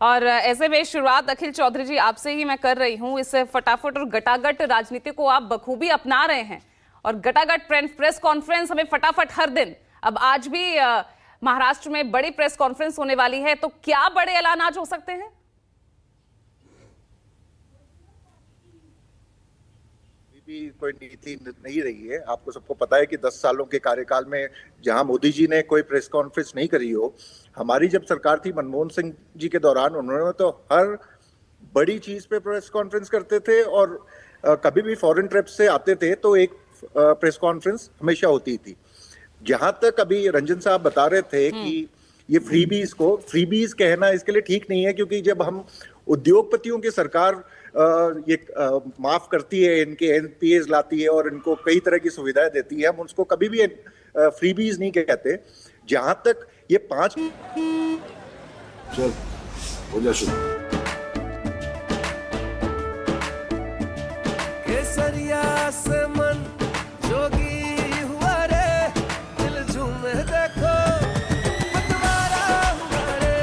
और ऐसे में शुरुआत अखिल चौधरी जी आपसे ही मैं कर रही हूं। इस फटाफट और गटागट राजनीति को आप बखूबी अपना रहे हैं और गटागट प्रेस कॉन्फ्रेंस हमें फटाफट हर दिन। अब आज भी महाराष्ट्र में बड़ी प्रेस कॉन्फ्रेंस होने वाली है, तो क्या बड़े ऐलान आज हो सकते हैं? कोई नीति नहीं रही है। आपको सबको पता है कि 10 सालों के कार्यकाल में जहां मोदी जी ने कोई प्रेस कॉन्फ्रेंस नहीं करी हो, हमारी जब सरकार थी मनमोहन सिंह जी के दौरान उन्होंने तो हर बड़ी चीज पे प्रेस कॉन्फ्रेंस करते थे और कभी भी फॉरेन ट्रिप से आते थे तो एक प्रेस कॉन्फ्रेंस हमेशा होती थी। जहां तक अभी रंजन साहब बता रहे थे कि ये फ्रीबीज कहना इसके लिए ठीक नहीं है, क्योंकि जब हम उद्योगपतियों की सरकार ये माफ करती है, इनके एनपीएस लाती है और इनको कई तरह की सुविधाएं देती है, हम उसको कभी भी फ्रीबीज नहीं कहते। जहां तक ये 5 चल हो जा शुरू। केसरिया से मन जोगी हुआ रे, दिल झूमे देखो पतवारा हुआ रे,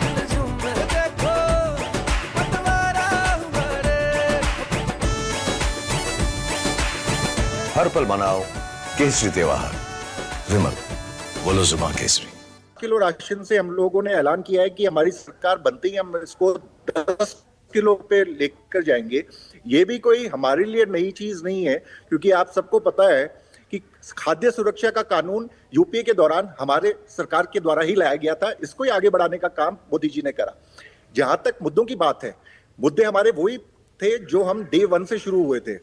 दिल झूमे देखो पतवारा हुआ रे। हर पल मनाओ केसरी त्योहार। विमल बोलो जुबां केसरी। किलो राशन से हम लोगों ने ऐलान किया है कि हमारी सरकार बनते ही हम इसको 10 किलो पे लेकर जाएंगे। ये भी कोई हमारे लिए नई चीज नहीं है, क्योंकि आप सबको पता है कि खाद्य सुरक्षा का कानून यूपीए के दौरान हमारे सरकार के द्वारा ही लाया गया था। इसको ही आगे बढ़ाने का काम मोदी जी ने करा। जहां तक मुद्दों की बात है, मुद्दे हमारे वही थे जो हम डे 1 से शुरू हुए थे।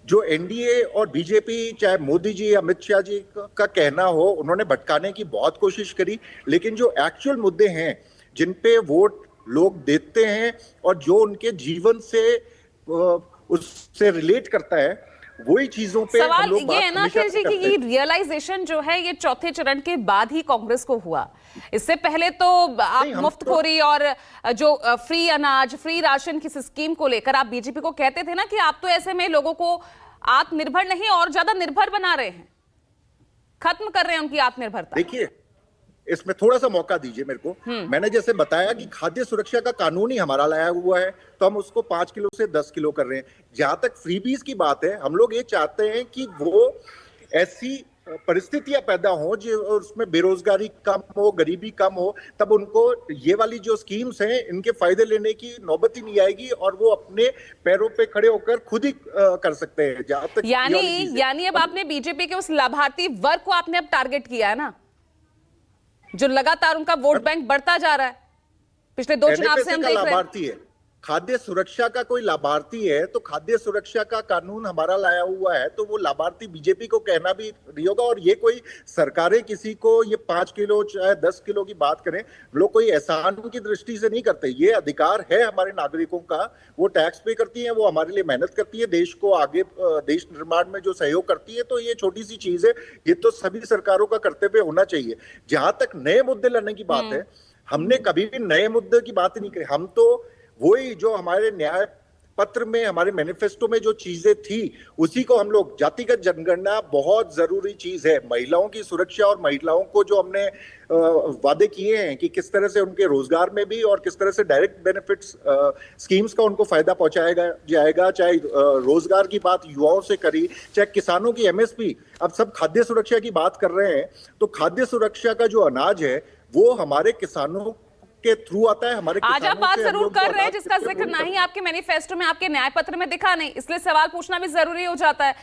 जो एनडीए और बीजेपी, चाहे मोदी जी या अमित शाह जी का कहना हो, उन्होंने भटकाने की बहुत कोशिश करी, लेकिन जो एक्चुअल मुद्दे हैं जिन पे वोट लोग देते हैं और जो उनके जीवन से उससे रिलेट करता है, वही चीजों पे सवाल हम लोग ये है ना हमेशा जी कि ये रियलाइजेशन जो है ये चौथे चरण के बाद ही कांग्रेस को हुआ। इससे पहले तो आप मुफ्तखोरी और जो फ्री अनाज, फ्री राशन की स्कीम को लेकर आप बीजेपी को कहते थे ना कि आप तो ऐसे में लोगों को आत्मनिर्भर नहीं और ज्यादा निर्भर बना रहे हैं, खत्म कर रहे हैं उनकी आत्मनिर्भरता। देखिए, इसमें थोड़ा सा मौका दीजिए मेरे को। मैंने जैसे बताया कि खाद्य सुरक्षा का कानून ही हमारा लाया हुआ है, तो हम उसको 5 किलो से 10 किलो कर रहे हैं। जहां तक फ्रीबीज की बात है, हम लोग ये चाहते हैं कि वो ऐसी परिस्थितियां पैदा हो जो उसमें बेरोजगारी कम हो, गरीबी कम हो, तब उनको ये वाली जो स्कीम्स हैं इनके फायदे लेने की नौबत ही नहीं आएगी और वो अपने पैरों पे खड़े होकर खुद ही कर सकते हैं। जहां तक यानी अब आपने बीजेपी के उस लाभार्थी वर्ग को आपने अब टारगेट किया है ना, जो लगातार उनका वोट बैंक बढ़ता जा रहा है। पिछले 2 चुनाव से हम देख रहे हैं। खाद्य सुरक्षा का कोई लाभार्थी है तो खाद्य सुरक्षा का कानून हमारा लाया हुआ है, तो वो लाभार्थी बीजेपी को कहना भी नहीं होगा। और ये कोई सरकारें किसी को ये 5 किलो चाहे 10 किलो की बात करें, लोग कोई एहसान की दृष्टि से नहीं करते। ये अधिकार है हमारे नागरिकों का, वो टैक्स पे करती है, वो हमारे लिए मेहनत करती है, देश को आगे देश निर्माण में जो सहयोग करती है, तो ये छोटी सी चीज है। ये तो सभी सरकारों का कर्तव्य होना चाहिए। जहां तक नए मुद्दे लाने की बात है, हमने कभी भी नए मुद्दे की बात नहीं करी। हम तो वही जो हमारे न्याय पत्र में, हमारे मैनिफेस्टो में जो चीजें थी, उसी को हम लोग, जातिगत जनगणना बहुत जरूरी चीज है, महिलाओं की सुरक्षा और महिलाओं को जो हमने वादे किए हैं कि किस तरह से उनके रोजगार में भी और किस तरह से डायरेक्ट बेनिफिट्स स्कीम्स का उनको फायदा पहुंचाएगा जाएगा। चाहे रोजगार की बात युवाओं से करी, चाहे किसानों की एमएसपी, अब सब खाद्य सुरक्षा की बात कर रहे हैं। तो खाद्य सुरक्षा का जो अनाज है वो हमारे किसानों के थ्रू आता है। हमारे आज आप बात जरूर कर रहे हैं जिसका जिक्र नहीं आपके मैनिफेस्टो में, आपके न्याय पत्र में दिखा नहीं, इसलिए सवाल पूछना भी जरूरी हो जाता है।